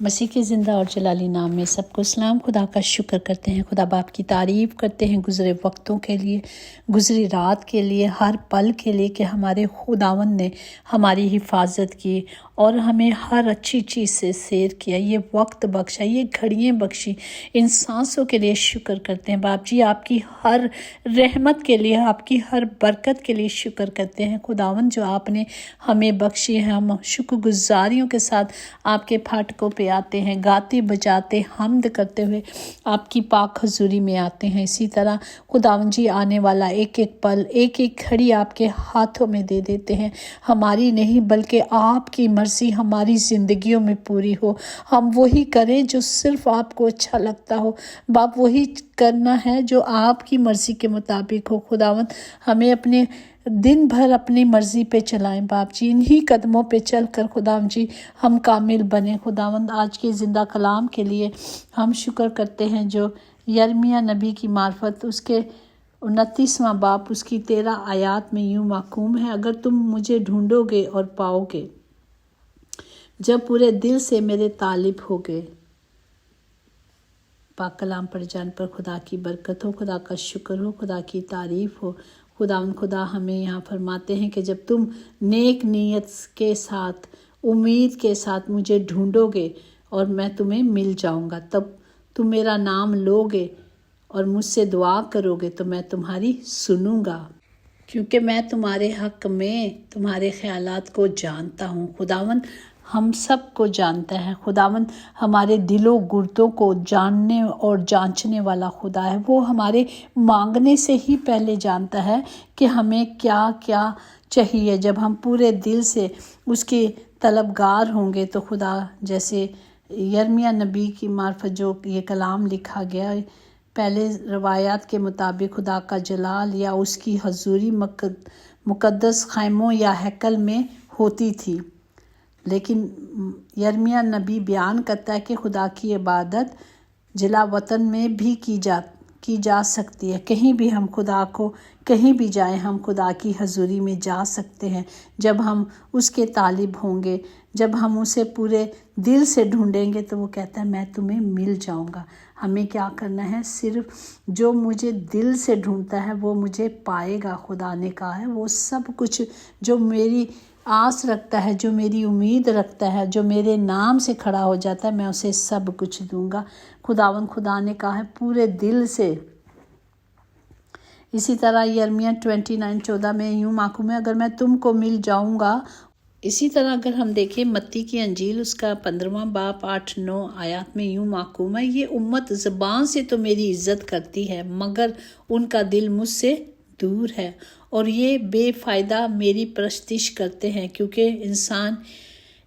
मसीह के ज़िंदा और जलाली नाम में सबको सलाम। खुदा का शुक्र करते हैं, खुदा बाप की तारीफ़ करते हैं गुज़रे वक्तों के लिए, गुज़री रात के लिए, हर पल के लिए कि हमारे खुदावंद ने हमारी हिफाजत की और हमें हर अच्छी चीज़ से सैर किया, ये वक्त बख्शा, ये घड़ियाँ बख्शी। इन सांसों के लिए शुक्र करते हैं बाप जी, आपकी हर रहमत के लिए, आपकी हर बरकत के लिए शुक्र करते हैं खुदावंद, जो आपने हमें बख्शी है। हम शुक्रगुजारियों के साथ आपके फाटकों पे आते हैं, गाते बजाते हम्द करते हुए आपकी पाक हजूरी में आते हैं। इसी तरह खुदावंद जी आने वाला एक एक पल, एक एक घड़ी आपके हाथों में दे देते हैं। हमारी नहीं बल्कि आपकी मर्जी हमारी ज़िंदगियों में पूरी हो। हम वही करें जो सिर्फ आपको अच्छा लगता हो बाप, वही करना है जो आपकी मर्जी के मुताबिक हो। खुदावंद हमें अपने दिन भर अपनी मर्ज़ी पे चलाएं बाप जी, इन्हीं कदमों पे चल कर खुदावंद जी हम कामिल बने। खुदावंद आज के ज़िंदा कलाम के लिए हम शुक्र करते हैं जो यर्मिया नबी की मार्फत उसके 29वां बाप उसकी 13 आयात में यूँ महकूम है, अगर तुम मुझे ढूंढोगे और पाओगे जब पूरे दिल से मेरे तालिब होगे। पाक कलाम पढ़ जान पर खुदा की बरकत हो, खुदा का शुक्र हो, खुदा की तारीफ़ हो। खुदा हमें यहाँ फरमाते हैं कि जब तुम नेक नीयत के साथ, उम्मीद के साथ मुझे ढूंढोगे और मैं तुम्हें मिल जाऊँगा, तब तुम मेरा नाम लोगे और मुझसे दुआ करोगे तो मैं तुम्हारी सुनूँगा, क्योंकि मैं तुम्हारे हक़ में तुम्हारे ख़यालात को जानता हूँ। खुदावंद हम सब को जानता है। खुदावंद हमारे दिलों गुर्दों को जानने और जांचने वाला खुदा है। वो हमारे मांगने से ही पहले जानता है कि हमें क्या क्या चाहिए। जब हम पूरे दिल से उसके तलबगार होंगे तो खुदा, जैसे यर्मिया नबी की मार्फत जो ये कलाम लिखा गया, पहले रवायात के मुताबिक खुदा का जलाल या उसकी हजूरी मुकद्दस खैमों या हैकल में होती थी, लेकिन यर्मिया नबी बयान करता है कि खुदा की इबादत जिला वतन में भी की जा सकती है। कहीं भी हम खुदा को, कहीं भी जाएं, हम खुदा की हजूरी में जा सकते हैं जब हम उसके तालिब होंगे, जब हम उसे पूरे दिल से ढूंढेंगे तो वो कहता है मैं तुम्हें मिल जाऊंगा। हमें क्या करना है? सिर्फ जो मुझे दिल से ढूंढता है वो मुझे पाएगा। खुदा ने कहा है वो सब कुछ जो मेरी आस रखता है, जो मेरी उम्मीद रखता है, जो मेरे नाम से खड़ा हो जाता है, मैं उसे सब कुछ दूंगा। खुदा ने कहा है पूरे दिल से। इसी तरह यर्मिया 29:14 में यूँ माकूम है, अगर मैं तुमको मिल जाऊंगा। इसी तरह अगर हम देखें मत्ती की अंजील उसका 15वां बाप 8-9 आयात में यूँ माकूम है, ये उम्मत ज़बान से तो मेरी इज़्ज़त करती है मगर उनका दिल मुझसे दूर है और ये बेफ़ायदा मेरी परस्तिश करते हैं, क्योंकि इंसान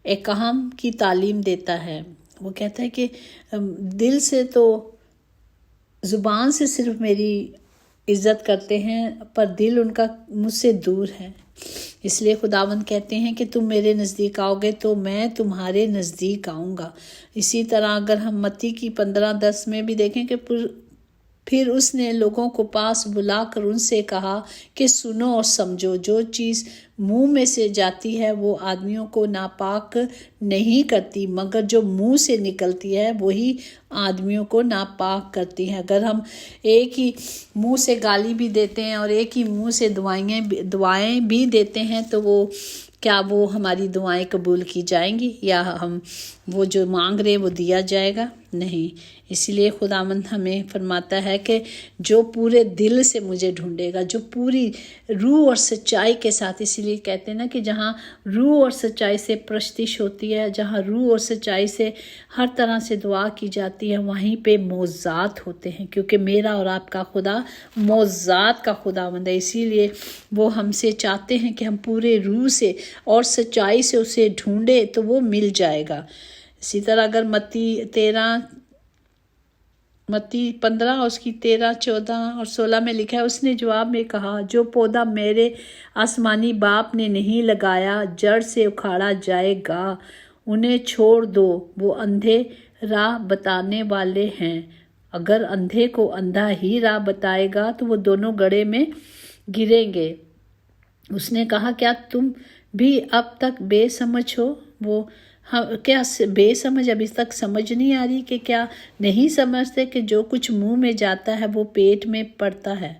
एकाम की तालीम देता है। वो कहता है कि दिल से तो, ज़ुबान से सिर्फ मेरी इज़्ज़त करते हैं पर दिल उनका मुझसे दूर है। इसलिए खुदावंद कहते हैं कि तुम मेरे नज़दीक आओगे तो मैं तुम्हारे नज़दीक आऊँगा। इसी तरह अगर हम मत्ती की 15:10 में भी देखें कि फिर उसने लोगों को पास बुलाकर उनसे कहा कि सुनो और समझो, जो चीज़ मुंह में से जाती है वो आदमियों को नापाक नहीं करती, मगर जो मुंह से निकलती है वही आदमियों को नापाक करती है। अगर हम एक ही मुंह से गाली भी देते हैं और एक ही मुंह से दुआएं भी देते हैं तो क्या वो हमारी दुआएं कबूल की जाएंगी या हम वो जो मांग रहे वो दिया जाएगा? नहीं। इसलिए खुदावंद हमें फरमाता है कि जो पूरे दिल से मुझे ढूंढेगा, जो पूरी रूह और सच्चाई के साथ, इसीलिए कहते हैं ना कि जहाँ रूह और सच्चाई से प्रस्तिश होती है, जहाँ रूह और सच्चाई से हर तरह से दुआ की जाती है, वहीं पे मौज़ात होते हैं, क्योंकि मेरा और आपका खुदा मौज़ात का खुदावंद है। इसीलिए वो हमसे चाहते हैं कि हम पूरे रूह से और सच्चाई से उसे ढूंढे तो वो मिल जाएगा। इसी तरह अगर मत्ती 15 और उसकी 13, 14 और 16 में लिखा है, उसने जवाब में कहा, जो पौधा मेरे आसमानी बाप ने नहीं लगाया जड़ से उखाड़ा जाएगा। उन्हें छोड़ दो, वो अंधे राह बताने वाले हैं। अगर अंधे को अंधा ही राह बताएगा तो वो दोनों गड्ढे में गिरेंगे। उसने कहा, क्या तुम भी अब तक बेसमझ हो? वो क्या बे समझ अभी तक समझ नहीं आ रही कि क्या नहीं समझते कि जो कुछ मुंह में जाता है वो पेट में पड़ता है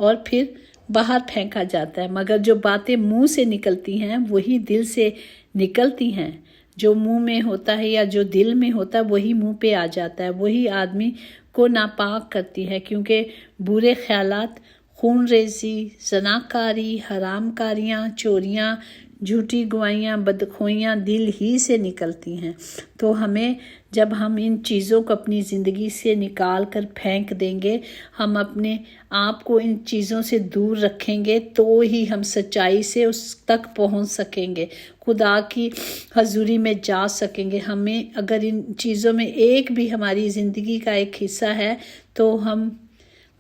और फिर बाहर फेंका जाता है, मगर जो बातें मुंह से निकलती हैं वही दिल से निकलती हैं। जो मुंह में होता है या जो दिल में होता है वही मुंह पे आ जाता है, वही आदमी को नापाक करती है, क्योंकि बुरे ख्यालात, खून रेजी, जनाकारी, हरामकारियाँ, चोरियाँ, झूठी गवाहियाँ, बदखोइयाँ दिल ही से निकलती हैं। तो हमें जब हम इन चीज़ों को अपनी ज़िंदगी से निकाल कर फेंक देंगे, हम अपने आप को इन चीज़ों से दूर रखेंगे, तो ही हम सच्चाई से उस तक पहुंच सकेंगे, खुदा की हजूरी में जा सकेंगे। हमें अगर इन चीज़ों में एक भी हमारी ज़िंदगी का एक हिस्सा है तो हम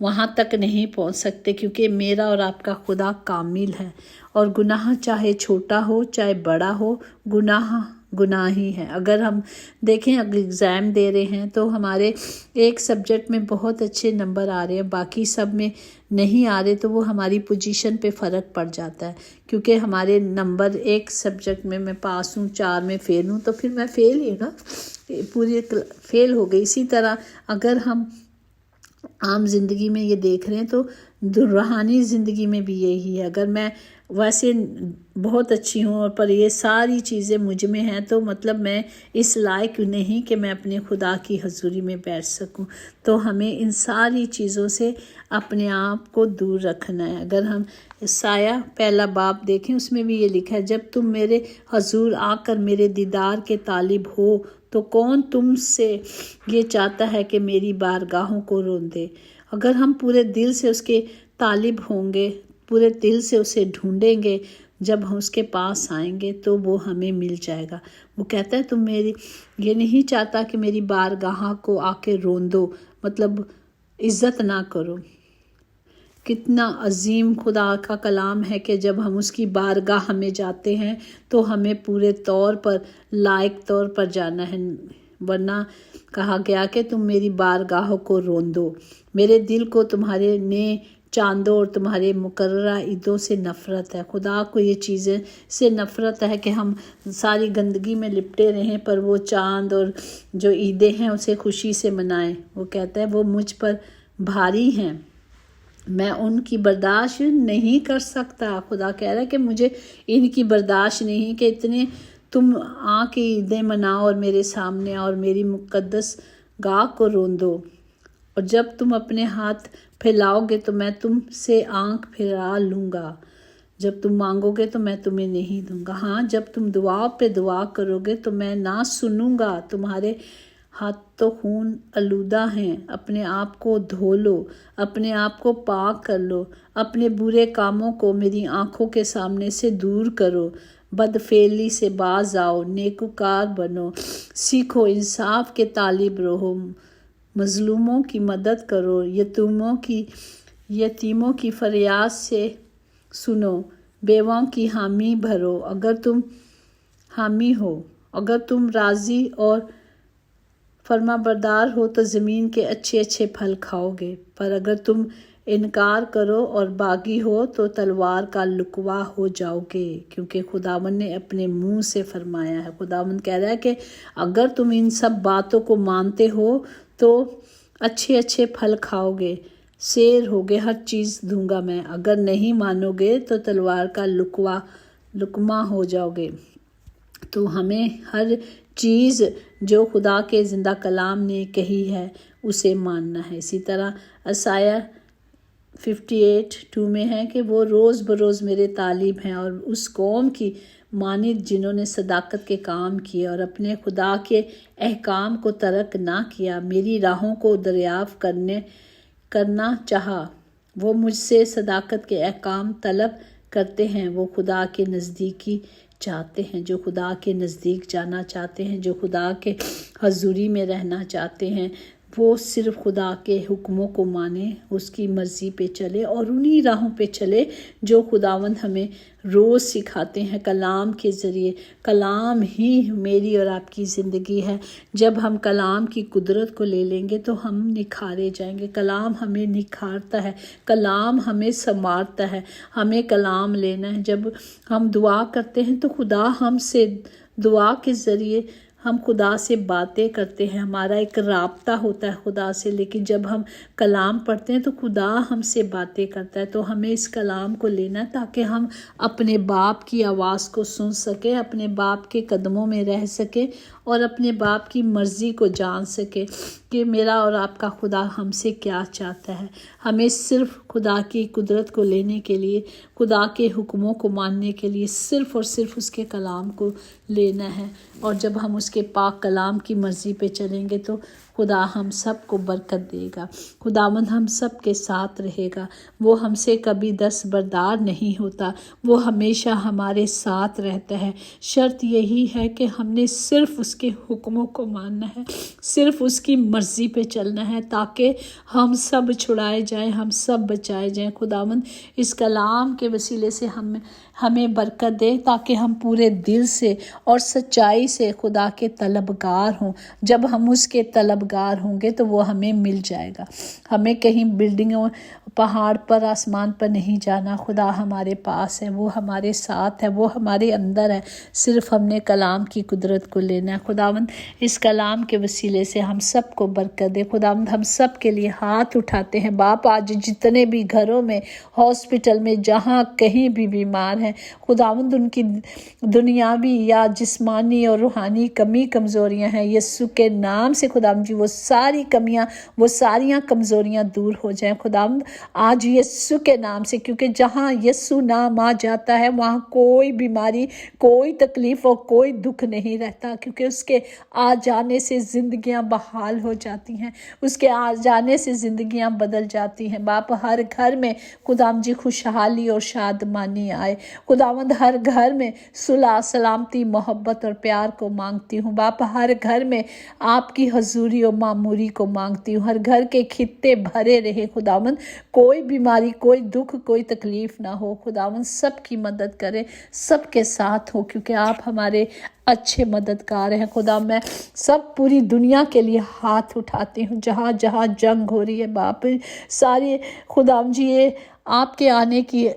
वहाँ तक नहीं पहुँच सकते, क्योंकि मेरा और आपका खुदा कामिल है। और गुनाह चाहे छोटा हो चाहे बड़ा हो, गुनाह ही है। अगर हम देखें, अगर एग्ज़ाम दे रहे हैं तो हमारे एक सब्जेक्ट में बहुत अच्छे नंबर आ रहे हैं, बाकी सब में नहीं आ रहे, तो वो हमारी पोजीशन पे फ़र्क पड़ जाता है। क्योंकि हमारे नंबर एक सब्जेक्ट में मैं पास हूँ, 4 में फ़ेल हूँ, तो फिर मैं फ़ेल ही ना, पूरी फ़ेल हो गई। इसी तरह अगर हम आम ज़िंदगी में ये देख रहे हैं तो रूहानी ज़िंदगी में भी यही है। अगर मैं वैसे बहुत अच्छी हूँ और पर ये सारी चीज़ें मुझ में हैं, तो मतलब मैं इस लायक नहीं कि मैं अपने खुदा की हजूरी में बैठ सकूँ। तो हमें इन सारी चीज़ों से अपने आप को दूर रखना है। अगर हम साया पहला बाब देखें, उसमें भी ये लिखा है, जब तुम मेरे हजूर आकर मेरे दीदार के तालिब हो तो कौन तुमसे ये चाहता है कि मेरी बारगाहों को रोंदे। अगर हम पूरे दिल से उसके तालिब होंगे, पूरे दिल से उसे ढूंढेंगे, जब हम उसके पास आएंगे तो वो हमें मिल जाएगा। वो कहता है तुम मेरी ये नहीं चाहता कि मेरी बारगाह को आके रोंदो, मतलब इज़्ज़त ना करो। कितना अजीम खुदा का कलाम है कि जब हम उसकी बारगाह में जाते हैं तो हमें पूरे तौर पर लायक तौर पर जाना है, वरना कहा गया कि तुम मेरी बारगाह को रोंदो। मेरे दिल को तुम्हारे ने चांदों और तुम्हारे मुकर्ररा ईदों से नफ़रत है। खुदा को ये चीज़ें से नफ़रत है कि हम सारी गंदगी में लिपटे रहें, पर वो चांद और जो ईदें हैं उसे खुशी से मनाएं। वो कहता है वो मुझ पर भारी हैं, मैं उनकी बर्दाश्त नहीं कर सकता। खुदा कह रहा है कि मुझे इनकी बर्दाश्त नहीं कि इतने तुम आके ईदें मनाओ और मेरे सामने और मेरी मुक़द्दस गाह को रोंदो। और जब तुम अपने हाथ फैलाओगे तो मैं तुमसे आंख फिरा लूँगा। जब तुम मांगोगे तो मैं तुम्हें नहीं दूंगा। हाँ, जब तुम दुआ पे दुआ करोगे तो मैं ना सुनूंगा। तुम्हारे हाथ तो खून आलूदा हैं, अपने आप को धो लो, अपने आप को पाक कर लो, अपने बुरे कामों को मेरी आंखों के सामने से दूर करो, बदफेली से बाज आओ, नेकुकार बनो, सीखो, इंसाफ के तालिब रहो, मजलूमों की मदद करो, यतीमों की फरियाद से सुनो, बेवाओं की हामी भरो। अगर तुम हामी हो, अगर तुम राज़ी और फरमाबरदार हो तो ज़मीन के अच्छे अच्छे फल खाओगे, पर अगर तुम इनकार करो और बागी हो तो तलवार का लुकवा हो जाओगे, क्योंकि खुदावंद ने अपने मुंह से फरमाया है। खुदावंद कह रहा है कि अगर तुम इन सब बातों को मानते हो तो अच्छे अच्छे फल खाओगे, शेर होगे, हर चीज़ दूंगा मैं। अगर नहीं मानोगे तो तलवार का लुकमा हो जाओगे। तो हमें हर चीज़ जो खुदा के ज़िंदा कलाम ने कही है उसे मानना है। इसी तरह असाया 58:2 में है कि वो रोज़ बरोज़ मेरे तालिब हैं और उस कौम की मानिद जिन्होंने सदाकत के काम किए और अपने खुदा के अहकाम को तरक ना किया, मेरी राहों को दरियाफ़ करना चाहा। वो मुझसे सदाकत के अहकाम तलब करते हैं, वो खुदा के नज़दीकी चाहते हैं। जो खुदा के नज़दीक जाना चाहते हैं, जो खुदा के हजूरी में रहना चाहते हैं, वो सिर्फ खुदा के हुक्मों को माने, उसकी मर्ज़ी पे चले और उन्हीं राहों पे चले जो खुदावंद हमें रोज़ सिखाते हैं कलाम के ज़रिए। कलाम ही मेरी और आपकी ज़िंदगी है। जब हम कलाम की कुदरत को ले लेंगे तो हम निखारे जाएंगे। कलाम हमें निखारता है, कलाम हमें संवारता है। हमें कलाम लेना है। जब हम दुआ करते हैं तो खुदा हमसे دعا کے ذریعے ہم خدا سے باتیں کرتے ہیں، ہمارا ایک رابطہ ہوتا ہے خدا سے، لیکن جب ہم کلام پڑھتے ہیں تو خدا ہم سے باتیں کرتا ہے۔ تو ہمیں اس کلام کو لینا تاکہ ہم اپنے باپ کی آواز کو سن سکیں، اپنے باپ کے قدموں میں رہ سکیں اور اپنے باپ کی مرضی کو جان سکیں کہ میرا اور آپ کا خدا ہم سے کیا چاہتا ہے۔ ہمیں صرف خدا کی قدرت کو لینے کے لیے، خدا کے حکموں کو ماننے کے لیے صرف اور صرف اس کے کلام کو لینا ہے، اور جب ہم اس کے پاک کلام کی مرضی پہ چلیں گے تو خدا ہم سب کو برکت دے گا، خداوند ہم سب کے ساتھ رہے گا۔ وہ ہم سے کبھی دستبردار نہیں ہوتا، وہ ہمیشہ ہمارے ساتھ رہتا ہے۔ شرط یہی ہے کہ ہم نے صرف اس کے حکموں کو ماننا ہے، صرف اس کی مرضی پہ چلنا ہے تاکہ ہم سب چھڑائے جائیں، ہم سب بچائے جائیں۔ خداوند اس کلام کے وسیلے سے ہمیں برکت دے تاکہ ہم پورے دل سے اور سچائی سے خدا کے طلبگار ہوں۔ جب ہم اس کے طلبگار ہوں گے تو وہ ہمیں مل جائے گا۔ ہمیں کہیں بلڈنگوں، پہاڑ پر، آسمان پر نہیں جانا، خدا ہمارے پاس ہے، وہ ہمارے ساتھ ہے، وہ ہمارے اندر ہے، صرف ہم نے کلام کی قدرت کو لینا ہے۔ خداوند اس کلام کے وسیلے سے ہم سب کو برکت دے۔ خداوند ہم سب کے لیے ہاتھ اٹھاتے ہیں باپ، آج جتنے بھی گھروں میں، ہاسپٹل میں، جہاں کہیں بھی بیمار ہیں، خداوند ان کی دنیاوی یا جسمانی اور روحانی کمی کمزوریاں ہیں، یسوع کے نام سے خداوند جی وہ ساری کمیاں، وہ ساریاں کمزوریاں دور ہو جائیں خداوند آج یسوع کے نام سے، کیونکہ جہاں یسوع نام آ جاتا ہے وہاں کوئی بیماری، کوئی تکلیف اور کوئی دکھ نہیں رہتا، کیونکہ اس کے آ جانے سے زندگیاں بحال ہو جاتی ہیں، اس کے آ جانے سے زندگیاں بدل جاتی ہیں۔ باپ ہر گھر میں خداوند جی خوشحالی اور شادمانی آئے، خداوند ہر گھر میں صلح، سلامتی، محبت اور پیار کو مانگتی ہوں باپ، ہر گھر میں آپ کی حضوری اور معموری کو مانگتی ہوں، ہر گھر کے خطے بھرے رہے خداوند، کوئی بیماری، کوئی دکھ، کوئی تکلیف نہ ہو خداوند، سب کی مدد کرے، سب کے ساتھ ہو، کیونکہ آپ ہمارے اچھے مددگار ہیں۔ خدا میں سب پوری دنیا کے لیے ہاتھ اٹھاتی ہوں، جہاں جہاں جنگ ہو رہی ہے باپ، ساری خداوند جی یہ آپ کے آنے کی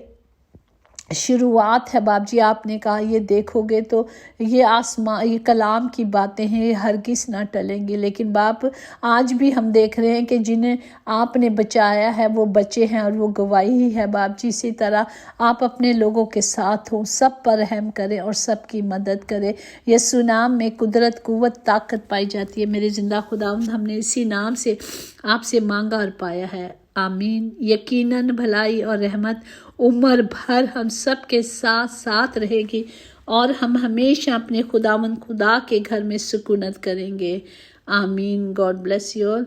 شروعات ہے باپ جی، آپ نے کہا یہ دیکھو گے تو یہ آسمان، یہ کلام کی باتیں ہیں، یہ ہرگز نہ ٹلیں گی، لیکن باپ آج بھی ہم دیکھ رہے ہیں کہ جنہیں آپ نے بچایا ہے وہ بچے ہیں اور وہ گواہی ہے باپ جی۔ اسی طرح آپ اپنے لوگوں کے ساتھ ہوں، سب پر رحم کریں اور سب کی مدد کریں۔ یسوع نام میں قدرت، قوت، طاقت پائی جاتی ہے میرے زندہ خداوند، ہم نے اسی نام سے آپ سے مانگا اور پایا ہے، آمین۔ یقیناً بھلائی اور رحمت عمر بھر ہم سب کے ساتھ ساتھ رہے گی اور ہم ہمیشہ اپنے خداوند خدا کے گھر میں سکونت کریں گے، آمین۔ God bless you all.